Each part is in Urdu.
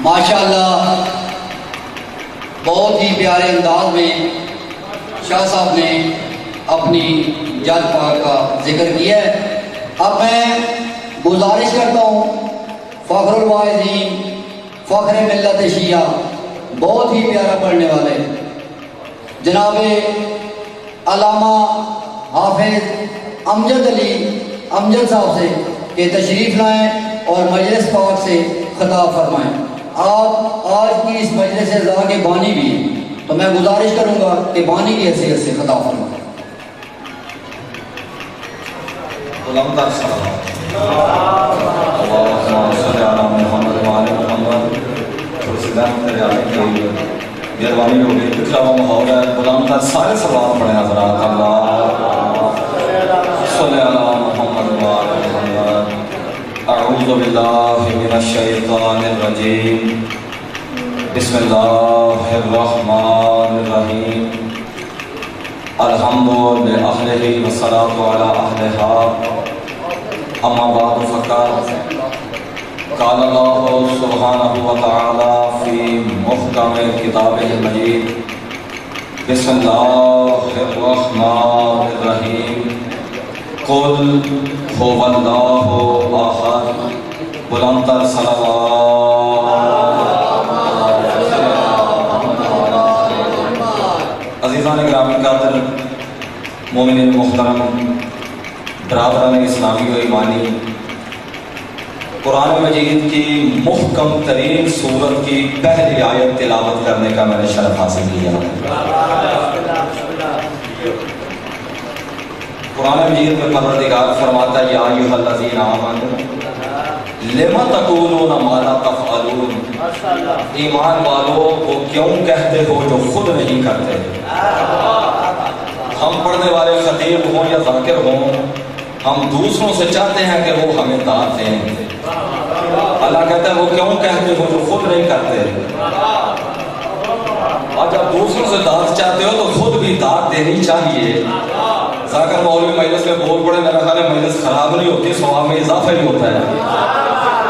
ماشاءاللہ بہت ہی پیارے انداز میں شاہ صاحب نے اپنی جد پاک کا ذکر کیا ہے۔ اب میں گزارش کرتا ہوں فخر الواعظین، فخر ملت شیعہ، بہت ہی پیارا پڑھنے والے جناب علامہ حافظ امجد علی امجد صاحب سے کہ تشریف لائیں اور مجلس پاک سے خطاب فرمائیں۔ آپ آج کی اس مجلس رضا کے بانی بھی ہیں، تو میں گزارش کروں گا کہ بانی کی حیثیت سے خطاب فرمائیں۔ مہربانی ہوگی پچھلا وہ ماحول ہے، غلام کا سارے سوال پڑھیں حضرات۔ اللہ صلی علی محمد و آل محمد۔ اعوذ باللہ من الشیطان الرجیم، بسم اللہ الرحمن الرحیم۔ الحمد لأہلہ والصلاة علی اہلہا، اما بعد فقط قال اللہ سبحانہ وتعالی فی محکم کتابہ المجید، بسم اللہ الرحمن الرحیم۔ قل هو اللہ احد، بلندتر صلوات۔ عزیزان گرامی قدر، مومنین محترم، برادران اسلامی و ایمانی، قرآن مجید کی محکم ترین سورت کی پہلی آیت تلاوت کرنے کا میں نے شرف حاصل کیا۔ قرآن مجید میں پروردگار فرماتا ہے یا ایھا الذین آمنوا لم تقولون ما لا تفعلون، ایمان والو وہ کیوں کہتے ہو جو خود نہیں کرتے۔ ہم پڑھنے والے خطیب ہوں یا ذاکر ہوں، ہم دوسروں سے چاہتے ہیں کہ وہ ہمیں داد دیں۔ اللہ کہتا ہے وہ کیوں کہتے ہو جو خود نہیں کرتے۔ اور جب دوسروں سے داد چاہتے ہو تو خود بھی داد دینی چاہیے۔ ذاکر مولوی مجلس میں بول پڑے، میرا خیال ہے مجلس خراب نہیں ہوتی، ثواب میں اضافہ ہی ہوتا ہے۔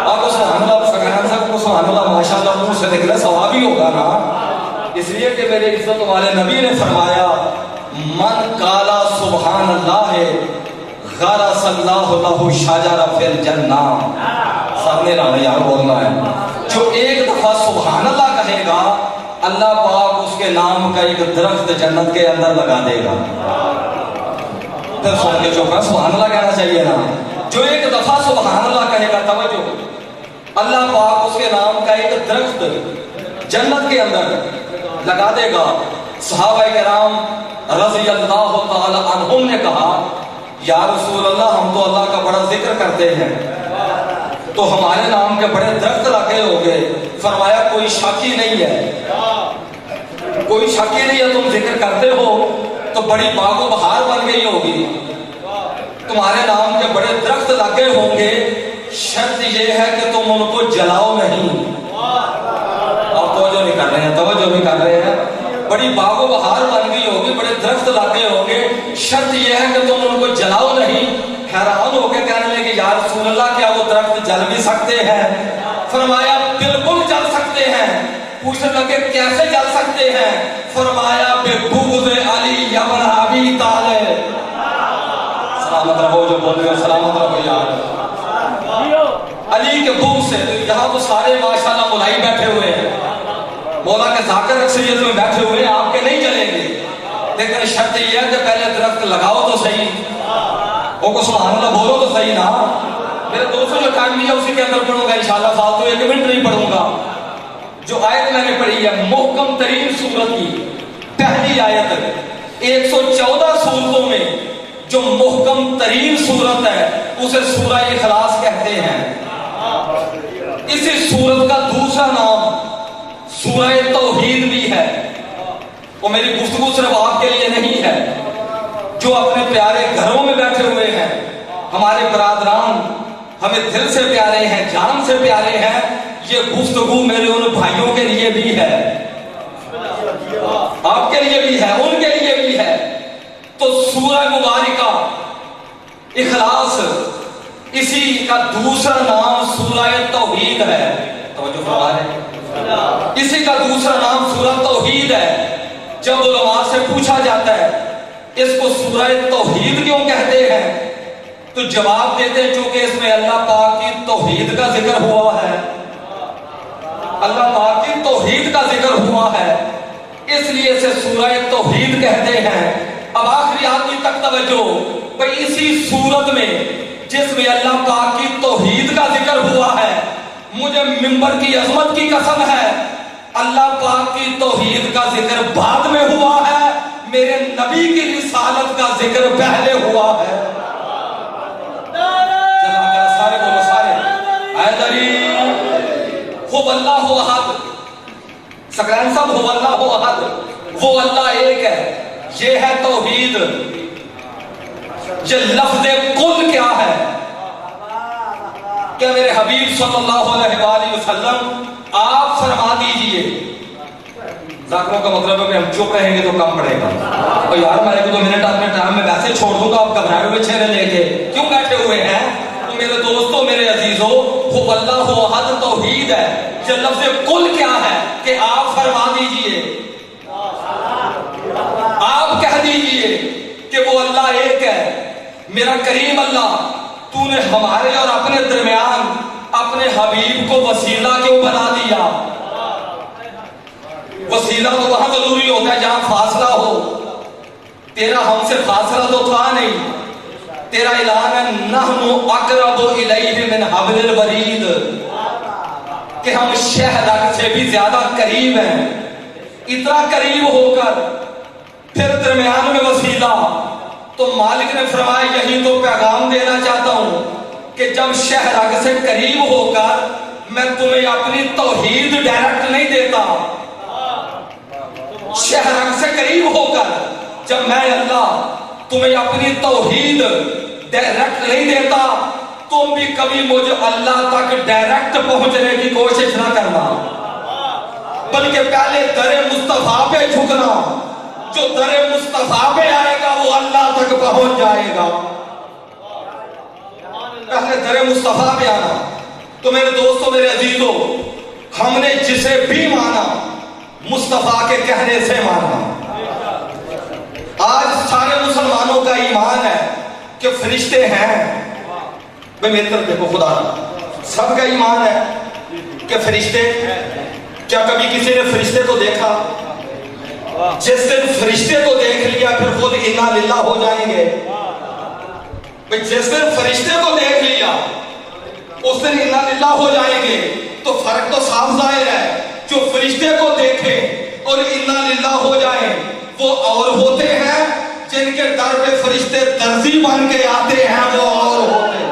آپ کو سبحان اللہ سکران صاحب کو سبحان اللہ ماشاءاللہ منہ سے نکلے ثواب ہی ہوگا نا، اس لیے کہ میرے عزت والے نبی نے فرمایا من قالا سبحان اللہ غرس اللہ لہ شجرۃ فی الجنہ۔ سامنے لانا یار بولنا ہے، جو ایک دفعہ سبحان اللہ کہے گا اللہ پاک اس کے نام کا ایک درخت جنت کے اندر لگا دے گا۔ پھر سن کے چوکا سبحان اللہ کہنا چاہیے نا۔ جو ایک دفعہ سبحان اللہ کہے گا، توجہ، اللہ پاک اس کے نام کا ایک درخت جنت کے اندر لگا دے گا۔ صحابہ کرام رضی اللہ تعالی عنہم نے کہا یا رسول اللہ ہم تو اللہ کا بڑا ذکر کرتے ہیں، تو ہمارے نام کے بڑے درخت لگے ہو گئے۔ فرمایا کوئی شک ہی نہیں ہے، کوئی شک ہی نہیں ہے، تم ذکر کرتے ہو تو بڑی باغ و بہار بن گئی ہوگی، تمہارے نام کے بڑے درخت لگے ہوں گے، شرط یہ ہے کہ تم ان کو جلاؤ نہیں۔ آپ توجہ نہیں کر رہے ہیں، توجہ نہیں کر رہے ہیں۔ بڑی باغ و بہار بن گئی ہوگی، بڑے درخت لگے ہوں گے، شرط یہ ہے کہ تم ان کو جلاؤ نہیں۔ حیران ہو کے کہنے لگے یا رسول اللہ کیا وہ درخت جل بھی سکتے ہیں؟ فرمایا بالکل جل سکتے ہیں۔ پوچھنے لگے کیسے جل سکتے ہیں؟ فرمایا بغض علی ابن ابی طالب۔ سلامت رہو جو بول رہے ہو، سلامت رہو یار۔ علی کے بغض سے، یہاں تو سارے ماشاءاللہ ملائی بیٹھے ہوئے ہیں، مولا کے ذاکر اکثریت میں بیٹھے ہوئے ہیں، آپ کے نہیں چلیں گے، لیکن شرط یہ ہے کہ پہلے درخت لگاؤ تو صحیح، وہ کو سبحان اللہ بولو تو صحیح نا۔ میرے دوستوں جو ٹائم دیا اسی کے اندر پڑھوں گا انشاءاللہ، فالتو ایک منٹ نہیں پڑھوں گا۔ جو آیت میں نے پڑھی ہے محکم ترین سورت کی پہلی آیت، 114 سورتوں میں جو محکم ترین سورت ہے اسے سورہ اخلاص کہتے ہیں۔ اسی سورت کا دوسرا نام سورہ توحید بھی ہے۔ وہ میری گفتگو صرف آپ کے لیے نہیں ہے، جو اپنے پیارے گھروں میں بیٹھے ہوئے ہیں، ہمارے برادران ہمیں دل سے پیارے ہیں، جان سے پیارے ہیں، یہ گفتگو میرے ان بھائیوں کے لیے بھی ہے، آپ کے لیے بھی ہے، ان کے لیے بھی ہے۔ تو سورہ مبارکہ اخلاص، اسی کا دوسرا نام سورہ توحید ہے۔ توجہ فرما رہے ہیں، اسی کا دوسرا نام سورہ توحید ہے. جب علماء سے پوچھا جاتا ہے اس کو سورہ توحید کیوں کہتے ہیں تو جواب دیتے ہیں چونکہ اس میں اللہ پاک کی توحید کا ذکر ہوا ہے. اللہ پاک کی توحید کا ذکر ہوا ہے اس لیے اسے سورہ توحید کہتے ہیں. اب آخری آدمی تک توجہ. بھئی اسی سورت میں جس میں اللہ پاک کی توحید کا ذکر ہوا ہے مجھے منبر کی عظمت کی قسم ہے اللہ پاک کی توحید کا ذکر بعد میں ہوا ہے, میرے نبی کی رسالت کا ذکر پہلے ہوا ہے. سارے بولو سارے حیدری ہو اللہ احد. سکرین صاحب ہو اللہ احد, وہ اللہ ایک ہے. یہ ہے توحید. یہ لفظ کل کیا ہے؟ کہ میرے حبیب صلی اللہ علیہ وآلہ وسلم آپ فرما دیجئے. ذاکروں کا مطلب ہے کہ ہم چپ رہیں گے تو کم پڑے گا. اور یار میں کو 2 منٹ اپنے ٹائم میں ویسے چھوڑ دوں گا, آپ گھبرائے ہوئے چہرے لے کے کیوں بیٹھے ہوئے ہیں؟ تو میرے دوستوں میرے عزیزوں هو اللہ احد توحید ہے. یہ لفظ کل کیا ہے کہ آپ فرما دیجئے, آپ کہہ دیجئے کہ وہ اللہ ایک ہے. میرا کریم اللہ تو نے ہمارے اور اپنے درمیان اپنے حبیب کو وسیلہ کیوں بنا دیا؟ وسیلہ تو وہاں ضروری ہوتا ہے جہاں فاصلہ ہو. تیرا ہم سے فاصلہ تو تھا نہیں. تیرا اعلان ہے نحن اقرب الیہ من حبل الورید, کہ ہم شہرگ سے بھی زیادہ قریب ہیں. اتنا قریب ہو کر پھر درمیان میں وسیلہ. تو مالک نے فرمایا یہی تو پیغام دینا چاہتا ہوں کہ جب شہرگ سے قریب ہو کر میں تمہیں اپنی توحید ڈائریکٹ نہیں دیتا. شہرگ سے قریب ہو کر جب میں اللہ تمہیں اپنی توحید ڈائریکٹ نہیں دیتا تم بھی کبھی مجھے اللہ تک ڈائریکٹ پہنچنے کی کوشش نہ کرنا, بلکہ پہلے در مصطفیٰ پہ جھکنا. جو در مصطفیٰ پہ آئے گا وہ اللہ تک پہنچ جائے گا. پہلے در مصطفیٰ پہ آنا. تو میرے دوستوں میرے عزیزوں ہم نے جسے بھی مانا مصطفیٰ کے کہنے سے مانا. آج سارے مسلمانوں کا ایمان ہے کہ فرشتے ہیں. بھئی میری طرف دیکھو خدا, سب کا ایمان ہے کہ فرشتے. کیا کبھی کسی نے فرشتے کو دیکھا؟ جس دن فرشتے کو دیکھ لیا پھر خود انا للہ ہو جائیں گے. جس دن فرشتے کو دیکھ لیا اس دن انا للہ ہو جائیں گے. تو فرق تو صاف ظاہر ہے. جو فرشتے کو دیکھے اور انا للہ ہو جائیں وہ اور ہوتے ہیں, جن کے در پہ فرشتے درزی بن کے آتے ہیں وہ اور ہوتے ہیں.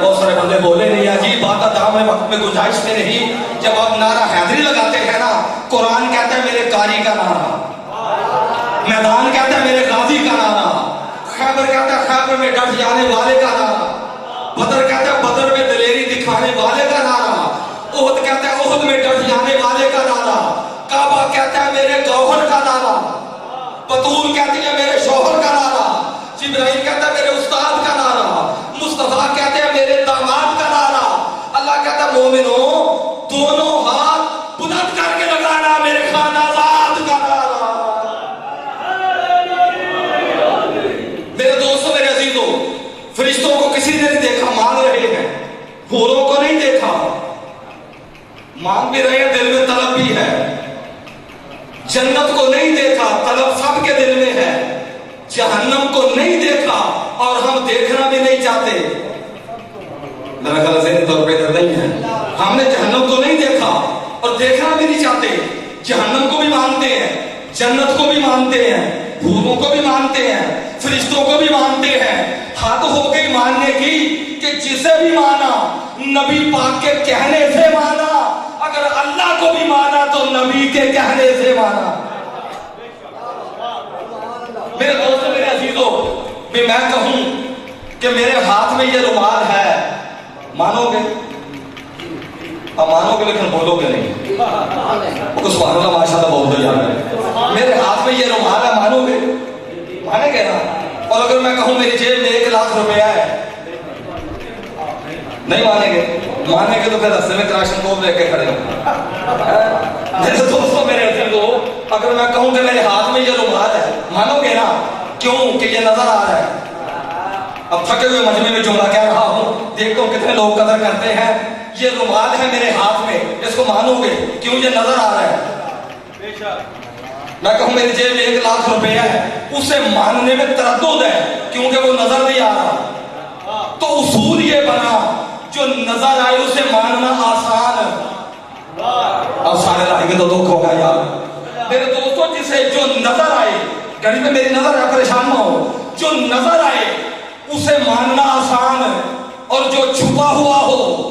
بہت سارے بندے بولے نہیں, عجیب بات ہے, دام میں وقت میں گنجائش میں نہیں. جب آپ نعرہ حیدری لگاتے ہیں نا, قرآن کہتا ہے میرے قاری کا نعرہ, میدان کہتا ہے میرے غازی کا نعرہ, خیبر کہتا ہے خیبر میں ڈٹ جانے والے کا نعرہ, بدر کہتا ہے بدر میں دلیری دکھانے والے کا نعرہ, احد کہتا ہے احد میں ڈٹ جانے والے کا نعرہ, کعبہ کہتا ہے میرے گوہر کا نعرہ, بطول کہتی ہے میرے شوہر کا نعرہ, جبرائیل کہتا ہے میرے استاد کا نعرہ, مصطفیٰ کہتے ہیں میرے داماد کا نعرہ. اللہ کہتا ہے مومنوں دونوں ہاتھ بلند کر کے لگانا میرے خان آزاد کا نعرہ. میرے دوستوں میرے عزیزوں فرشتوں کو کسی نے نہیں دیکھا, مانگ رہے ہیں. حوروں کو نہیں دیکھا, مانگ بھی رہے ہیں, دل میں طلب بھی ہے. جنت کو نہیں دیکھا, طلب سب کے دل میں ہے. جہنم کو نہیں دیکھا اور ہم دیکھنا بھی نہیں چاہتے. میرا خیال ذہنی طور پہ ادھر نہیں ہے. ہم نے جہنم کو نہیں دیکھا اور دیکھنا بھی نہیں چاہتے. جہنم کو بھی مانتے ہیں, جنت کو بھی مانتے ہیں, حوروں کو بھی مانتے ہیں, فرشتوں کو بھی مانتے ہیں. حد ہو گئی ماننے کی کہ جسے بھی مانا نبی پاک کے کہنے سے مانا, اگر اللہ کو بھی مانا تو نبی کے کہنے سے مانا. میرے دوستوں میرے عزیزوں بھی میں کہوں کہ میرے ہاتھ میں یہ رومال ہے, مانو گے؟ اب مانو گے لیکن بولو گے نہیں. سبحان اللہ ماشاءاللہ بہت ہو جانا. میرے ہاتھ میں یہ رومال ہے, مانو گے؟ مانے گے نا. اور اگر میں کہوں میری جیب میں 1 لاکھ روپیہ ہے, نہیں مانیں گے تو پھر رستے میں کراشن کو لے کے کھڑے ہوں. میرے دوستوں میرے عزیزو، اگر میں کہوں کہ میرے ہاتھ میں یہ رومال ہے، مانو گے نا؟ کیوں کہ یہ نظر آ رہا ہے. اب تھکے ہوئے مجمع میں جملہ کہہ رہا ہوں، دیکھتا ہوں کتنے لوگ قدر کرتے ہیں. یہ رومال ہے میرے ہاتھ میں، اس کو مانو گے؟ کیوں؟ یہ نظر آ رہا ہے. میں کہوں میری جیب میں 1 لاکھ روپے ہے، اسے ماننے میں تردد ہے کیونکہ وہ نظر نہیں آ رہا. تو اصول یہ بنا جو نظر آئے اسے ماننا آسان. اب سارے لائیں گے تو دکھ ہوگا یار. میرے دوستوں، جسے جو نظر آئے، گھڑی میں میری نظر ہے، پریشان نہ ہو، جو نظر آئے اسے ماننا آسان ہے، اور جو چھپا ہوا ہو،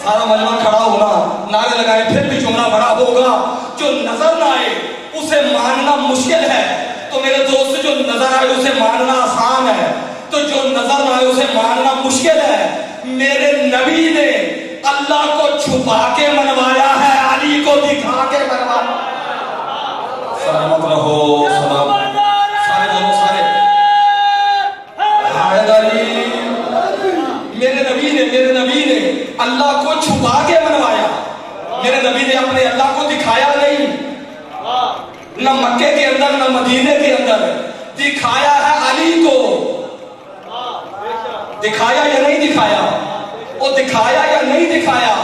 سارا مجمع کھڑا ہونا، نعرے لگائے پھر بھی جملہ بڑا ہوگا. جو نظر نہ آئے اسے ماننا مشکل ہے. تو میرے دوست، جو نظر آئے اسے ماننا آسان ہے، تو جو نظر نہ آئے اسے ماننا مشکل ہے. میرے نبی نے اللہ کو چھپا کے منوایا ہے، علی کو دکھا کے منوایا. سلامت رہو، سلام. سارے بولو، سارے. میرے نبی نے اللہ کو چھپا کے منوایا. میرے نبی نے اپنے اللہ کو دکھایا نہیں، نہ مکے کے اندر نہ مدینے کے اندر. دکھایا ہے علی کو. دکھایا یا نہیں دکھایا؟ وہ دکھایا یا نہیں دکھایا؟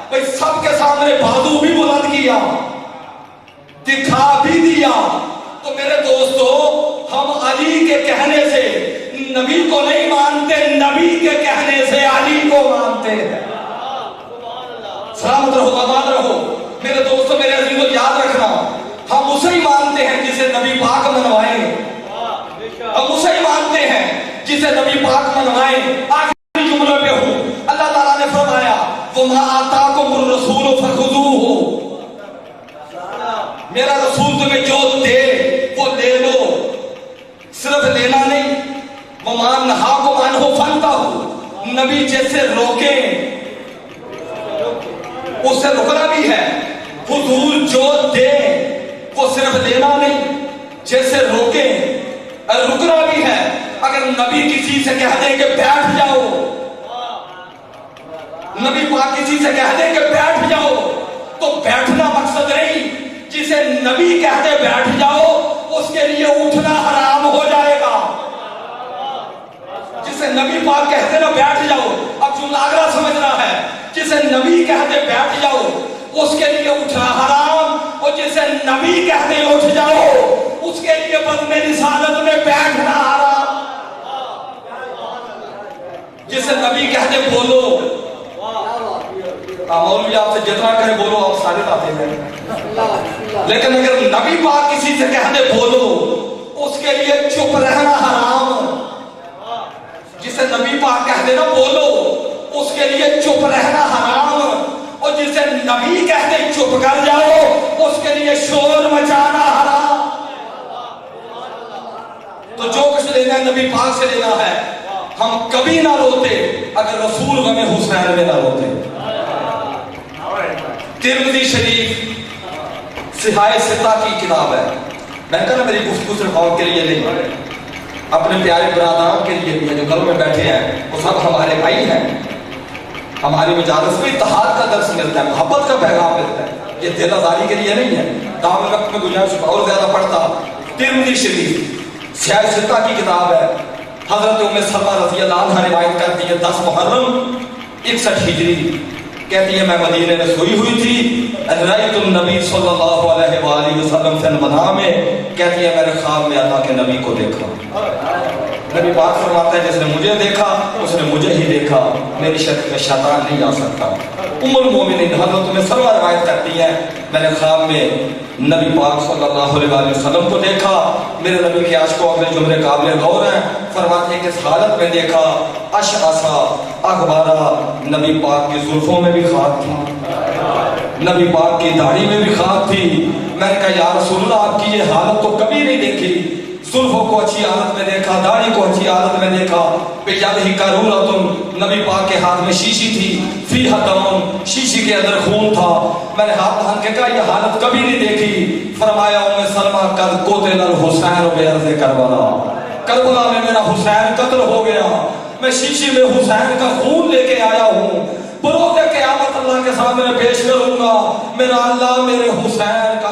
بھئی سب کے سامنے بازو بھی بلند کیا، دکھا بھی دیا. تو میرے دوستو، ہم علی کے کہنے سے نبی کو نہیں مانتے، نبی کے کہنے سے علی کو مانتے ہیں. سلامت رہو، آباد رہو. میرے دوستو میرے عزیزو، یاد رکھنا، ہم اسے ہی مانتے ہیں جسے نبی پاک منوائے. ہم اسے ہی مانتے ہیں جسے نبی پاک منوائے. آخری جملے پہ ہوں، اللہ تعالیٰ نے فرمایا وَمَا آتَاكُمُ الرَّسُولُ فَخُذُوهُ. میرا رسول تمہیں جو دے وہ لے لو. صرف لینا نہیں، وَمَا نَهَاكُمْ عَنْهُ فَانْتَهُوا. نبی جیسے روکیں اس سے رکنا بھی ہے. حضور جو دے وہ صرف لینا نہیں، جیسے روکیں رکنا بھی ہے. اگر نبی کسی سے کہہ دیں کہ بیٹھ جاؤ، نبی پاک کسی سے کہہ دیں کہ بیٹھ جاؤ، تو بیٹھنا مقصد نہیں. جسے نبی کہتے بیٹھ جاؤ اس کے لیے اٹھنا حرام ہو جائے گا. جسے نبی پاک کہتے نا بیٹھ جاؤ، اب جملہ اگلا سمجھنا ہے. جسے نبی کہتے بیٹھ جاؤ اس کے لیے اٹھنا حرام، اور جسے نبی کہتے اٹھ جاؤ اس کے لیے بزم رسالت میں بیٹھنا حرام. جسے نبی کہتے بولو، مولوی آپ سے جتنا کہے بولو آپ سارے باتیں ہیں، لیکن اگر نبی پاک کسی سے کہتے بولو اس کے لیے چپ رہنا حرام. جسے نبی پاک کہتے نا بولو اس کے لیے چپ رہنا حرام، اور جسے نبی کہتے چپ کر جاؤ اس کے لیے شور مچانا حرام. تو جو کچھ لینا ہے نبی پاک سے لینا ہے. ہم کبھی نہ روتے اگر رسول غم حسین میں نہ روتے. ترمذی شریف صحاح ستہ کی کتاب ہے. میں کہا نا میری گفتگو صرف قوم کے لیے نہیں، اپنے پیارے برادران کے لیے بھی ہے جو گھروں میں بیٹھے ہیں، وہ سب ہمارے بھائی ہیں. ہماری مجالس میں اتحاد کا درس ملتا ہے، محبت کا پیغام ملتا ہے. یہ دل آزاری کے لیے نہیں ہے. دام وقت میں گنجائش اور زیادہ پڑھتا. ترمذی شریف صحاح ستہ کی کتاب ہے. حضرت ام سلمہ رضی اللہ عنہ روایت کرتی ہے 10 محرم 61 ہجری. کہتی ہے میں مدینے میں سوئی ہوئی تھی، رأیت النبی صلی اللہ علیہ وآلہ وسلم فی المنام میں. کہتی ہے میں نے خواب میں اللہ کے نبی کو دیکھا. نبی پاک فرماتا ہے جس نے مجھے دیکھا اس نے مجھے ہی دیکھا، میری شک میں شیطان نہیں آ سکتا. ام المومنین حضرت ام سلمہ روایت کرتی ہے میں نے خواب میں نبی پاک صلی اللہ علیہ وآلہ وسلم کو دیکھا. میرے نبی کے عشق و اگلے جملے قابل غور ہیں. فرماتے ہیں کہ اس حالت میں دیکھا اشعثا اغبارا، نبی پاک کی زلفوں میں بھی خاک تھی، نبی پاک کی داڑھی میں بھی خاک تھی. میں نے کہا یا رسول اللہ آپ کی یہ حالت تو کبھی نہیں دیکھی. زلفوں کو اچھی حالت میں دیکھا، داڑھی کو اچھی حالت میں دیکھا. بیاد ہی قارورۃ، نبی پاک کے ہاتھ میں شیشی تھی، فیہا دم، شیشی کے اندر خون تھا. میں نے ہاتھ باندھ کے کہا یہ حالت کبھی نہیں دیکھی. فرمایا ام سلمہ قد قتل الحسین بارض کربلا، کربلا میں میرا حسین قتل ہو گیا. میں شیشی میں حسین کا خون لے کے آیا ہوں، بروز قیامت اللہ کے سامنے پیش کروں گا، میرا اللہ میرے حسین کا